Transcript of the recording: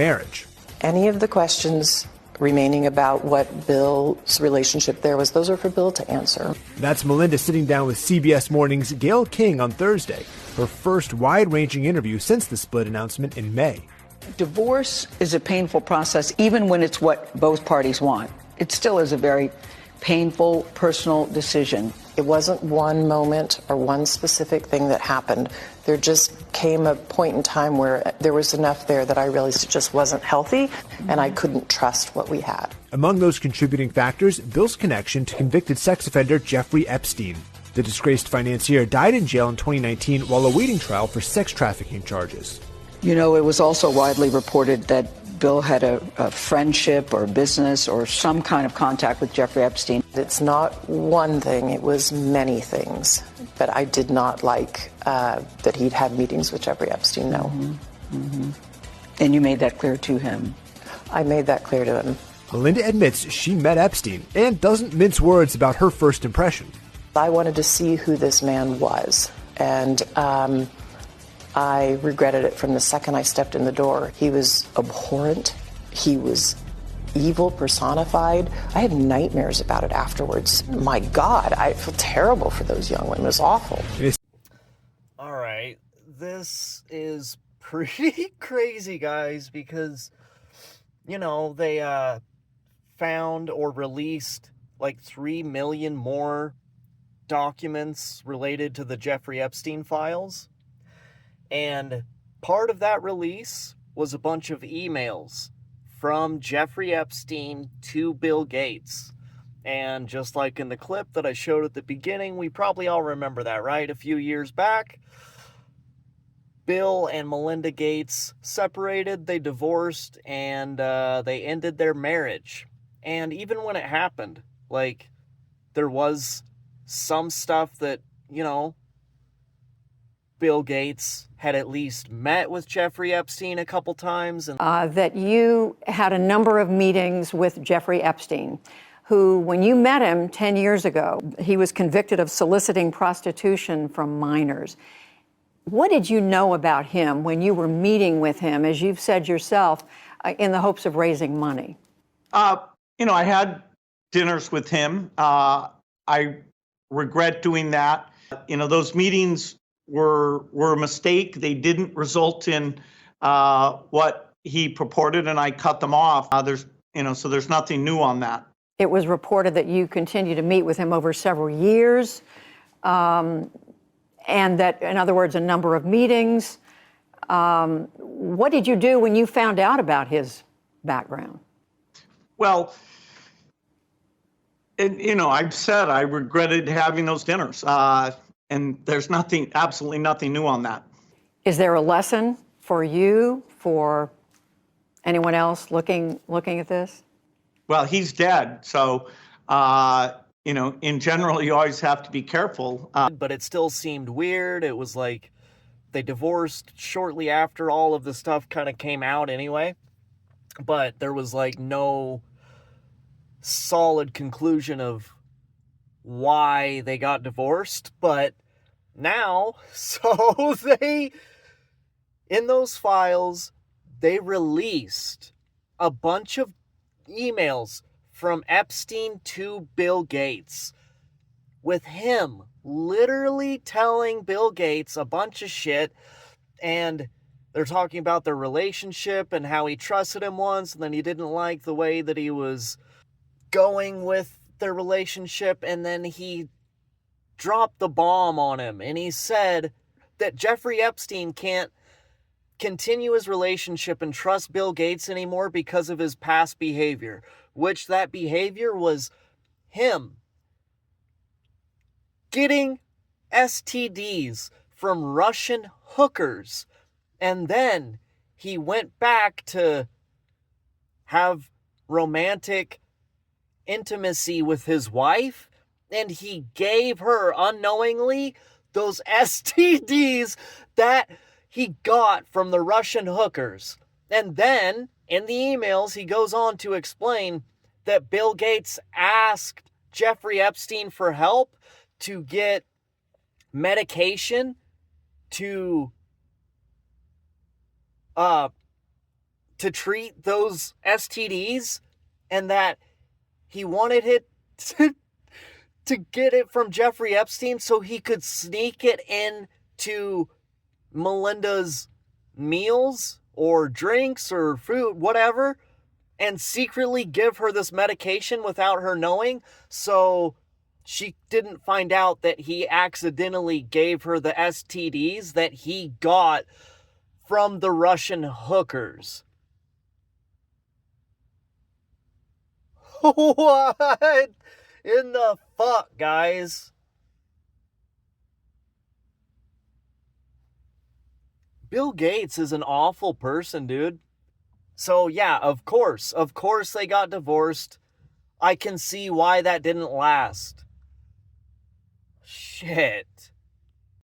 marriage. Any of the questions remaining about what Bill's relationship there was, those are for Bill to answer. That's Melinda sitting down with CBS Morning's Gayle King on Thursday, her first wide-ranging interview since the split announcement in May. Divorce is a painful process, even when it's what both parties want. It still is a very painful, personal decision. It wasn't one moment or one specific thing that happened. There just came a point in time where there was enough there that I realized it just wasn't healthy, and I couldn't trust what we had. Among those contributing factors, Bill's connection to convicted sex offender Jeffrey Epstein. The disgraced financier died in jail in 2019 while awaiting trial for sex trafficking charges. You know, it was also widely reported that Bill had a friendship or business or some kind of contact with Jeffrey Epstein. It's not one thing, it was many things. But I did not like that he'd had meetings with Jeffrey Epstein, no. And you made that clear to him? I made that clear to him. Melinda admits she met Epstein and doesn't mince words about her first impression. I wanted to see who this man was, and I regretted it from the second I stepped in the door. He was abhorrent. He was evil personified. I had nightmares about it afterwards. My God, I feel terrible for those young women. It was awful. All right, this is pretty crazy, guys, because, you know, they found or released like 3 million more documents related to the Jeffrey Epstein files. And part of that release was a bunch of emails from Jeffrey Epstein to Bill Gates. And just like in the clip that I showed at the beginning, we probably all remember that, right? A few years back, Bill and Melinda Gates separated, they divorced, and they ended their marriage. And even when it happened, like, there was some stuff that, you know, Bill Gates had at least met with Jeffrey Epstein a couple times. And that you had a number of meetings with Jeffrey Epstein, who, when you met him 10 years ago, he was convicted of soliciting prostitution from minors. What did you know about him when you were meeting with him, as you've said yourself, in the hopes of raising money? You know, I had dinners with him. I regret doing that. You know, those meetings were a mistake. They didn't result in what he purported, and I cut them off. So there's nothing new on that. It was reported that you continued to meet with him over several years, and that, in other words, a number of meetings. What did you do when you found out about his background? Well, I've said I regretted having those dinners. And there's absolutely nothing new on that. Is there a lesson for you, for anyone else looking at this? Well, he's dead. So, in general, you always have to be careful. But it still seemed weird. It was like they divorced shortly after all of the stuff kind of came out anyway. But there was like no solid conclusion of why they got divorced. But now, so in those files, they released a bunch of emails from Epstein to Bill Gates, with him literally telling Bill Gates a bunch of shit, and they're talking about their relationship and how he trusted him once, and then he didn't like the way that he was going with their relationship, and then he dropped the bomb on him, and he said that Jeffrey Epstein can't continue his relationship and trust Bill Gates anymore because of his past behavior, which that behavior was him getting STDs from Russian hookers, and then he went back to have romantic intimacy with his wife, and he gave her unknowingly those STDs that he got from the Russian hookers. And then in the emails, he goes on to explain that Bill Gates asked Jeffrey Epstein for help to get medication to to treat those STDs, and that he wanted it to get it from Jeffrey Epstein so he could sneak it into Melinda's meals or drinks or food, whatever, and secretly give her this medication without her knowing, so she didn't find out that he accidentally gave her the STDs that he got from the Russian hookers. What in the fuck, guys? Bill Gates is an awful person, dude. So yeah, of course they got divorced. I can see why that didn't last. Shit.